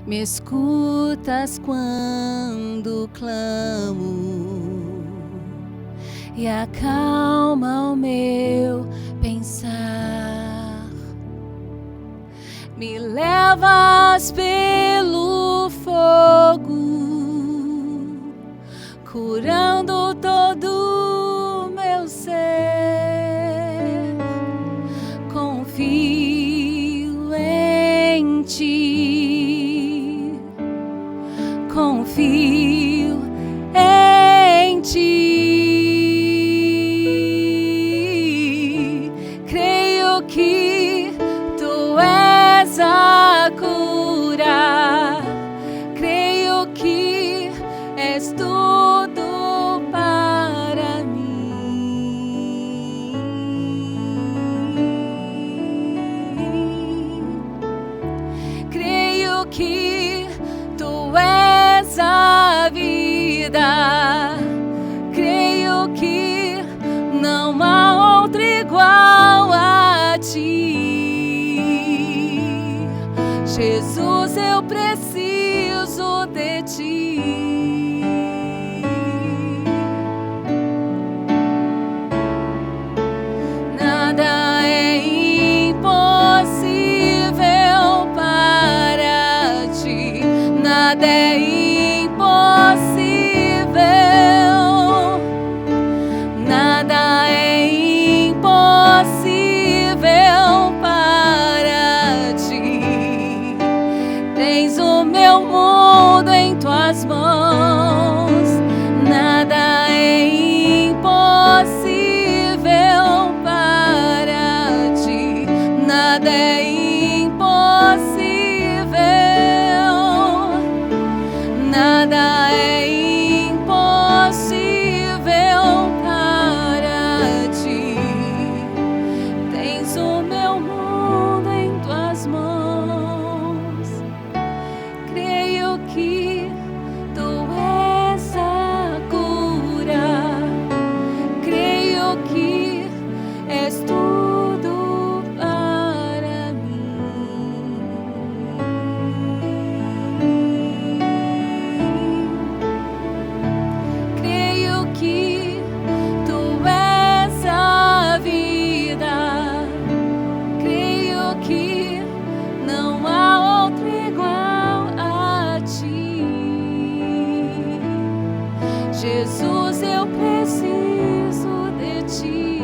Me escutas quando clamo e acalma o meu pensar. Me levas pelo fogo, curando todo meu ser. Confio em ti, confio em ti. Creio que tu és a cura, creio que és tudo para mim. Creio que tu és a vida, creio que não há outro igual a ti. Jesus, eu preciso de ti. Nada é impossível para ti, nada é impossível, nada é impossível para ti. Tens o meu mundo em tuas mãos, nada é impossível para ti, nada é impossível, nada é impossível para ti. Tens o meu mundo em tuas mãos. Creio que tu és a cura, creio que és tudo para mim. Creio que tu és a vida, creio que não há outro igual a ti. Jesus, eu preciso de ti.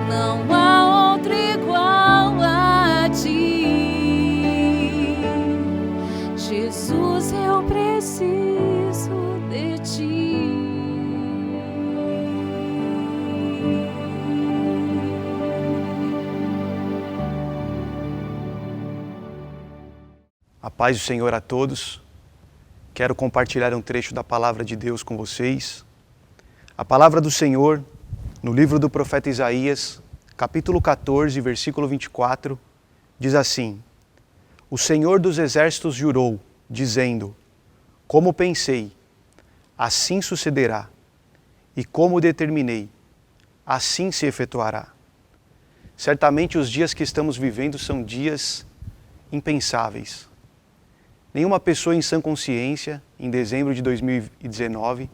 Não há outro igual a ti. Jesus, eu preciso de ti. A paz do Senhor a todos. Quero compartilhar um trecho da palavra de Deus com vocês. A palavra do Senhor, no livro do profeta Isaías, capítulo 14, versículo 24, diz assim: O Senhor dos exércitos jurou, dizendo: Como pensei, assim sucederá, e como determinei, assim se efetuará. Certamente os dias que estamos vivendo são dias impensáveis. Nenhuma pessoa em sã consciência, em dezembro de 2019,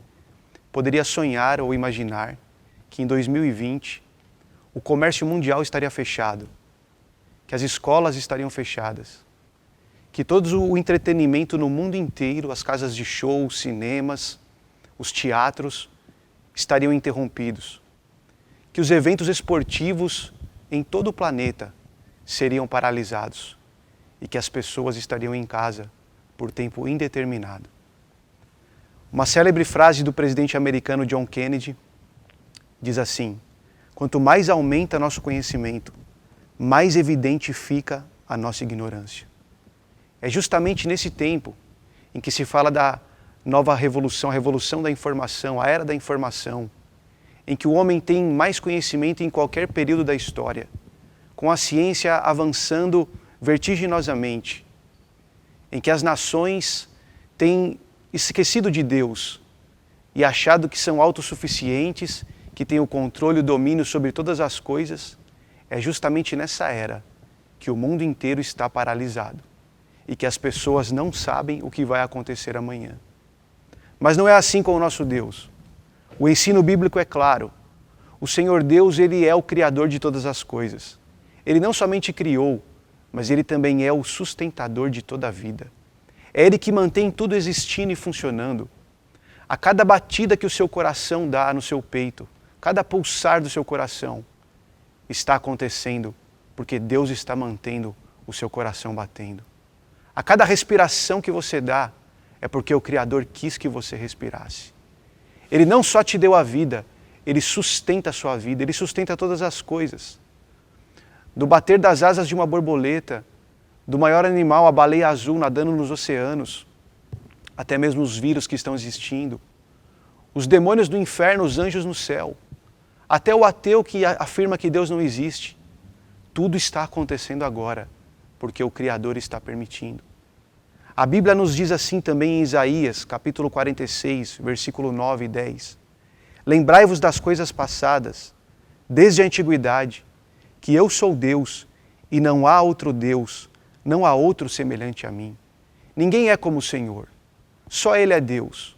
poderia sonhar ou imaginar que em 2020 o comércio mundial estaria fechado, que as escolas estariam fechadas, que todo o entretenimento no mundo inteiro, as casas de show, os cinemas, os teatros, estariam interrompidos, que os eventos esportivos em todo o planeta seriam paralisados e que as pessoas estariam em casa por tempo indeterminado. Uma célebre frase do presidente americano John Kennedy diz assim: quanto mais aumenta nosso conhecimento, mais evidente fica a nossa ignorância. É justamente nesse tempo em que se fala da nova revolução, a revolução da informação, a era da informação, em que o homem tem mais conhecimento em qualquer período da história, com a ciência avançando vertiginosamente, em que as nações têm esquecido de Deus e achado que são autossuficientes, que têm o controle e o domínio sobre todas as coisas, é justamente nessa era que o mundo inteiro está paralisado e que as pessoas não sabem o que vai acontecer amanhã. Mas não é assim com o nosso Deus. O ensino bíblico é claro. O Senhor Deus, Ele é o Criador de todas as coisas. Ele não somente criou, mas Ele também é o sustentador de toda a vida. É Ele que mantém tudo existindo e funcionando. A cada batida que o seu coração dá no seu peito, cada pulsar do seu coração, está acontecendo porque Deus está mantendo o seu coração batendo. A cada respiração que você dá, é porque o Criador quis que você respirasse. Ele não só te deu a vida, Ele sustenta a sua vida, Ele sustenta todas as coisas. Do bater das asas de uma borboleta, do maior animal, a baleia azul nadando nos oceanos, até mesmo os vírus que estão existindo, os demônios do inferno, os anjos no céu, até o ateu que afirma que Deus não existe. Tudo está acontecendo agora, porque o Criador está permitindo. A Bíblia nos diz assim também em Isaías, capítulo 46, versículo 9 e 10. Lembrai-vos das coisas passadas, desde a antiguidade, que eu sou Deus e não há outro Deus, não há outro semelhante a mim. Ninguém é como o Senhor, só Ele é Deus.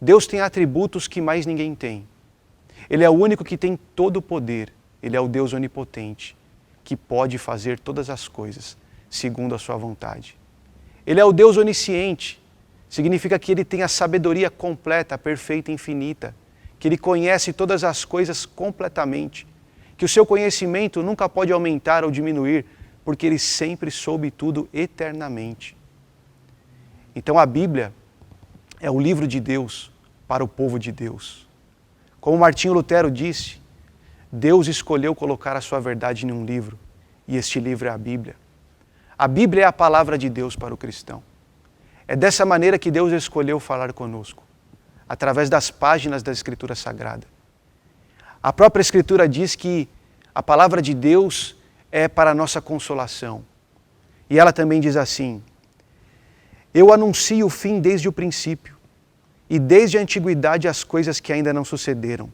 Deus tem atributos que mais ninguém tem. Ele é o único que tem todo o poder, Ele é o Deus onipotente, que pode fazer todas as coisas segundo a sua vontade. Ele é o Deus onisciente, significa que Ele tem a sabedoria completa, perfeita e infinita, que Ele conhece todas as coisas completamente, que o seu conhecimento nunca pode aumentar ou diminuir, porque Ele sempre soube tudo eternamente. Então a Bíblia é o livro de Deus para o povo de Deus. Como Martinho Lutero disse, Deus escolheu colocar a sua verdade em um livro, e este livro é a Bíblia. A Bíblia é a palavra de Deus para o cristão. É dessa maneira que Deus escolheu falar conosco, através das páginas da Escritura Sagrada. A própria Escritura diz que a palavra de Deus é para a nossa consolação. E ela também diz assim: eu anuncio o fim desde o princípio, e desde a antiguidade as coisas que ainda não sucederam.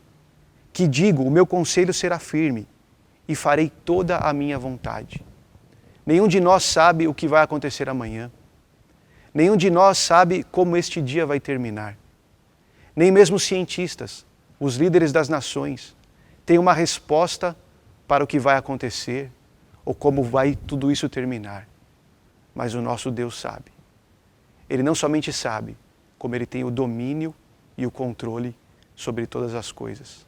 Que digo, o meu conselho será firme, e farei toda a minha vontade. Nenhum de nós sabe o que vai acontecer amanhã. Nenhum de nós sabe como este dia vai terminar. Nem mesmo os cientistas, os líderes das nações, têm uma resposta para o que vai acontecer ou como vai tudo isso terminar. Mas o nosso Deus sabe. Ele não somente sabe, como Ele tem o domínio e o controle sobre todas as coisas.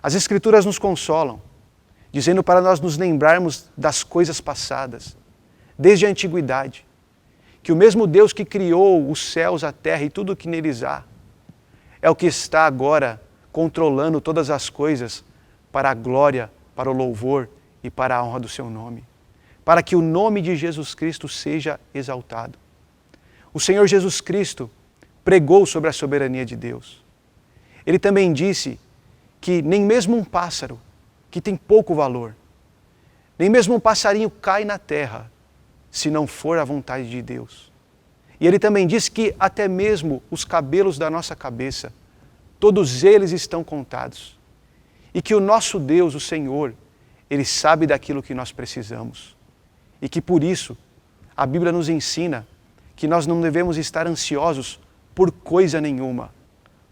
As Escrituras nos consolam, dizendo para nós nos lembrarmos das coisas passadas, desde a antiguidade, que o mesmo Deus que criou os céus, a terra e tudo o que neles há, é o que está agora controlando todas as coisas para a glória, para o louvor e para a honra do seu nome, para que o nome de Jesus Cristo seja exaltado. O Senhor Jesus Cristo pregou sobre a soberania de Deus. Ele também disse que nem mesmo um pássaro, que tem pouco valor, nem mesmo um passarinho cai na terra, se não for a vontade de Deus. E Ele também disse que até mesmo os cabelos da nossa cabeça, todos eles estão contados. E que o nosso Deus, o Senhor, Ele sabe daquilo que nós precisamos. E que por isso, a Bíblia nos ensina que nós não devemos estar ansiosos por coisa nenhuma,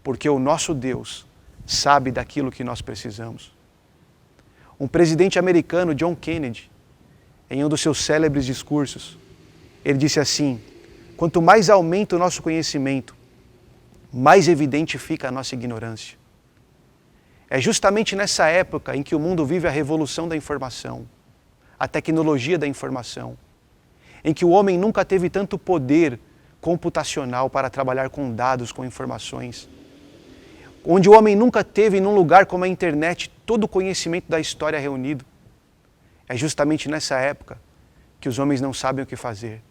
porque o nosso Deus sabe daquilo que nós precisamos. Um presidente americano, John Kennedy, em um dos seus célebres discursos, ele disse assim: quanto mais aumenta o nosso conhecimento, mais evidente fica a nossa ignorância. É justamente nessa época em que o mundo vive a revolução da informação, a tecnologia da informação, em que o homem nunca teve tanto poder computacional para trabalhar com dados, com informações, onde o homem nunca teve num lugar como a internet todo o conhecimento da história reunido. É justamente nessa época que os homens não sabem o que fazer,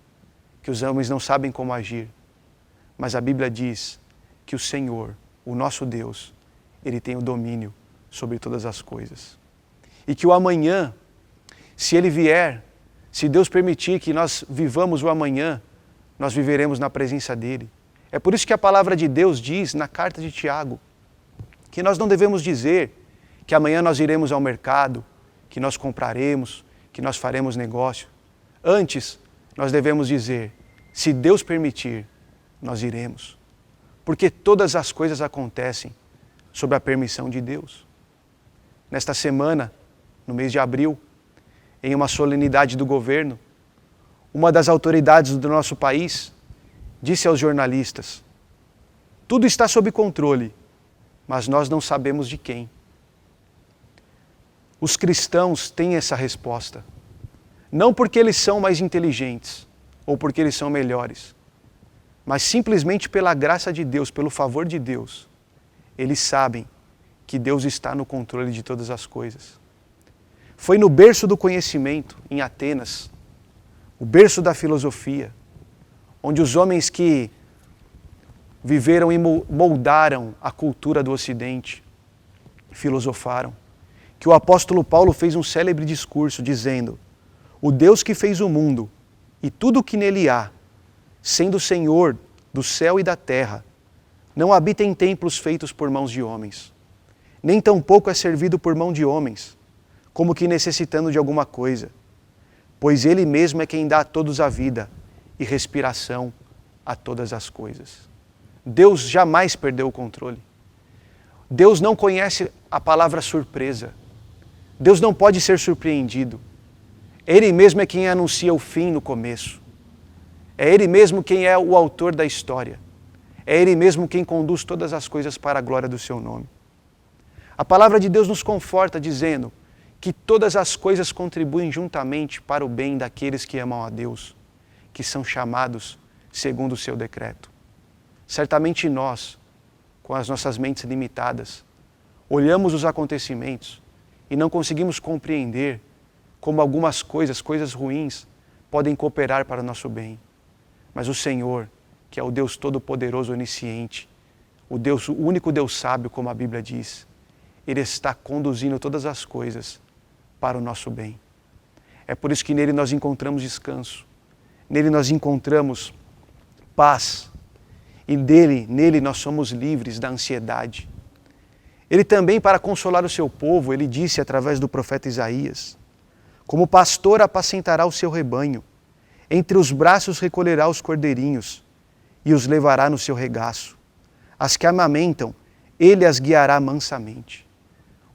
que os homens não sabem como agir. Mas a Bíblia diz que o Senhor, o nosso Deus, Ele tem o domínio sobre todas as coisas. E que o amanhã, se Ele vier, se Deus permitir que nós vivamos o amanhã, nós viveremos na presença dEle. É por isso que a palavra de Deus diz na carta de Tiago, que nós não devemos dizer que amanhã nós iremos ao mercado, que nós compraremos, que nós faremos negócio. Antes, nós devemos dizer, se Deus permitir, nós iremos. Porque todas as coisas acontecem sob a permissão de Deus. Nesta semana, no mês de abril, em uma solenidade do governo, uma das autoridades do nosso país disse aos jornalistas: tudo está sob controle, mas nós não sabemos de quem. Os cristãos têm essa resposta. Não porque eles são mais inteligentes ou porque eles são melhores, mas simplesmente pela graça de Deus, pelo favor de Deus. Eles sabem que Deus está no controle de todas as coisas. Foi no berço do conhecimento, em Atenas, o berço da filosofia, onde os homens que viveram e moldaram a cultura do Ocidente, filosofaram, que o apóstolo Paulo fez um célebre discurso dizendo: o Deus que fez o mundo e tudo o que nele há, sendo Senhor do céu e da terra, não habita em templos feitos por mãos de homens, nem tampouco é servido por mão de homens, como que necessitando de alguma coisa, pois Ele mesmo é quem dá a todos a vida e respiração a todas as coisas. Deus jamais perdeu o controle. Deus não conhece a palavra surpresa. Deus não pode ser surpreendido. Ele mesmo é quem anuncia o fim no começo. É Ele mesmo quem é o autor da história. É Ele mesmo quem conduz todas as coisas para a glória do seu nome. A palavra de Deus nos conforta dizendo que todas as coisas contribuem juntamente para o bem daqueles que amam a Deus, que são chamados segundo o seu decreto. Certamente nós, com as nossas mentes limitadas, olhamos os acontecimentos e não conseguimos compreender como algumas coisas ruins, podem cooperar para o nosso bem. Mas o Senhor, que é o Deus Todo-Poderoso, Onisciente, o único Deus sábio, como a Bíblia diz, Ele está conduzindo todas as coisas para o nosso bem. É por isso que nele nós encontramos descanso, nele nós encontramos paz, e nele nós somos livres da ansiedade. Ele também, para consolar o seu povo, ele disse através do profeta Isaías: como pastor apacentará o seu rebanho, entre os braços recolherá os cordeirinhos e os levará no seu regaço. As que amamentam, ele as guiará mansamente.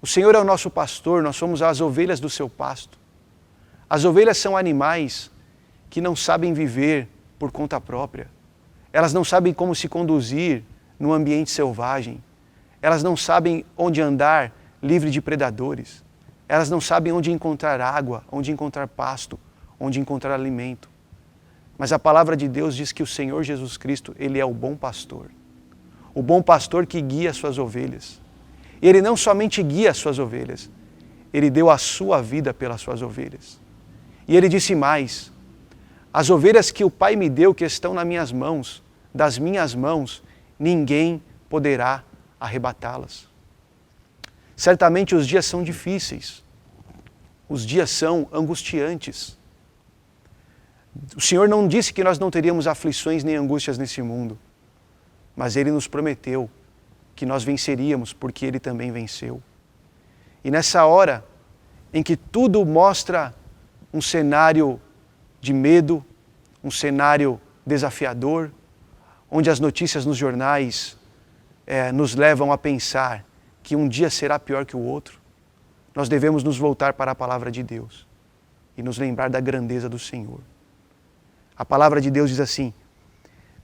O Senhor é o nosso pastor, nós somos as ovelhas do seu pasto. As ovelhas são animais que não sabem viver por conta própria. Elas não sabem como se conduzir no ambiente selvagem. Elas não sabem onde andar livre de predadores. Elas não sabem onde encontrar água, onde encontrar pasto, onde encontrar alimento. Mas a palavra de Deus diz que o Senhor Jesus Cristo, Ele é o bom pastor. O bom pastor que guia as suas ovelhas. E Ele não somente guia as suas ovelhas, Ele deu a sua vida pelas suas ovelhas. E Ele disse mais: as ovelhas que o Pai me deu, que estão nas minhas mãos, das minhas mãos, ninguém poderá arrebatá-las. Certamente os dias são difíceis, os dias são angustiantes. O Senhor não disse que nós não teríamos aflições nem angústias nesse mundo, mas Ele nos prometeu que nós venceríamos porque Ele também venceu. E nessa hora em que tudo mostra um cenário de medo, um cenário desafiador, onde as notícias nos jornais nos levam a pensar que um dia será pior que o outro, nós devemos nos voltar para a palavra de Deus e nos lembrar da grandeza do Senhor. A palavra de Deus diz assim: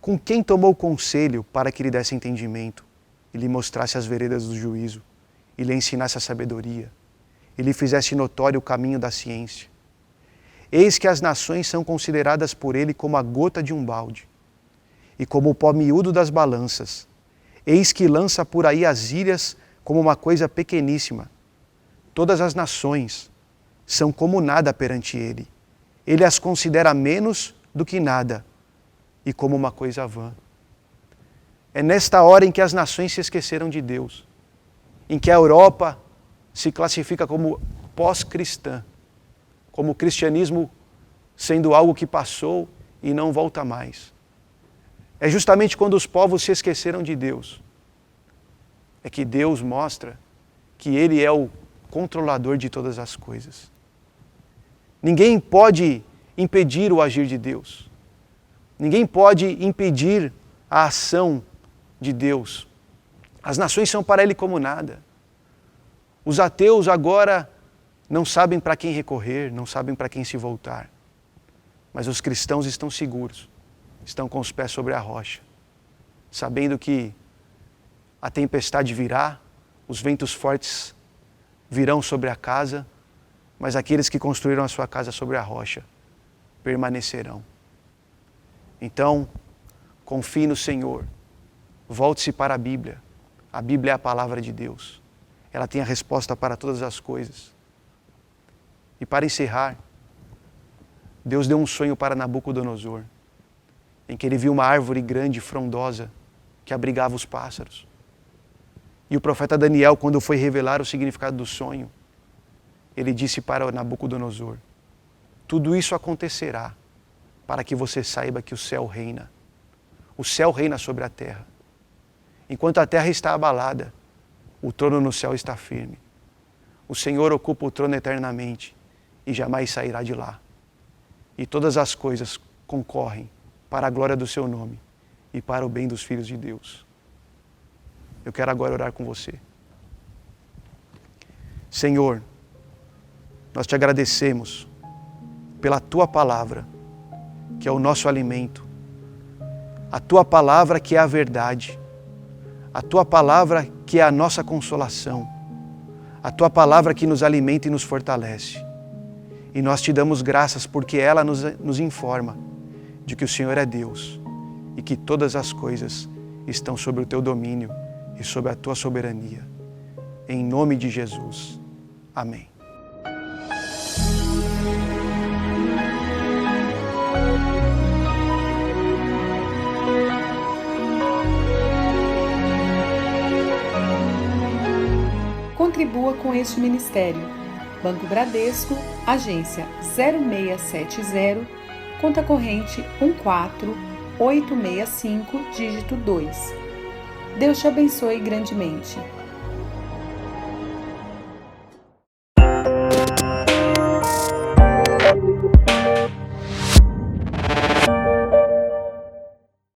com quem tomou conselho para que lhe desse entendimento e lhe mostrasse as veredas do juízo e lhe ensinasse a sabedoria e lhe fizesse notório o caminho da ciência? Eis que as nações são consideradas por ele como a gota de um balde e como o pó miúdo das balanças. Eis que lança por aí as ilhas como uma coisa pequeníssima. Todas as nações são como nada perante ele. Ele as considera menos do que nada e como uma coisa vã. É nesta hora em que as nações se esqueceram de Deus, em que a Europa se classifica como pós-cristã, como o cristianismo sendo algo que passou e não volta mais. É justamente quando os povos se esqueceram de Deus, é que Deus mostra que Ele é o controlador de todas as coisas. Ninguém pode impedir o agir de Deus. Ninguém pode impedir a ação de Deus. As nações são para Ele como nada. Os ateus agora não sabem para quem recorrer, não sabem para quem se voltar. Mas os cristãos estão seguros, estão com os pés sobre a rocha, sabendo que a tempestade virá, os ventos fortes virão sobre a casa, mas aqueles que construíram a sua casa sobre a rocha permanecerão. Então, confie no Senhor, volte-se para a Bíblia. A Bíblia é a palavra de Deus. Ela tem a resposta para todas as coisas. E para encerrar, Deus deu um sonho para Nabucodonosor, em que ele viu uma árvore grande e frondosa que abrigava os pássaros. E o profeta Daniel, quando foi revelar o significado do sonho, ele disse para Nabucodonosor: tudo isso acontecerá para que você saiba que o céu reina. O céu reina sobre a terra. Enquanto a terra está abalada, o trono no céu está firme. O Senhor ocupa o trono eternamente e jamais sairá de lá. E todas as coisas concorrem para a glória do seu nome e para o bem dos filhos de Deus. Eu quero agora orar com você. Senhor, nós te agradecemos pela Tua palavra, que é o nosso alimento, a Tua palavra que é a verdade, a Tua palavra que é a nossa consolação, a Tua palavra que nos alimenta e nos fortalece. E nós te damos graças porque ela nos informa de que o Senhor é Deus e que todas as coisas estão sob o Teu domínio e sob a Tua soberania. Em nome de Jesus. Amém. Contribua com este ministério. Banco Bradesco, agência 0670, conta corrente 14865, dígito 2. Deus te abençoe grandemente.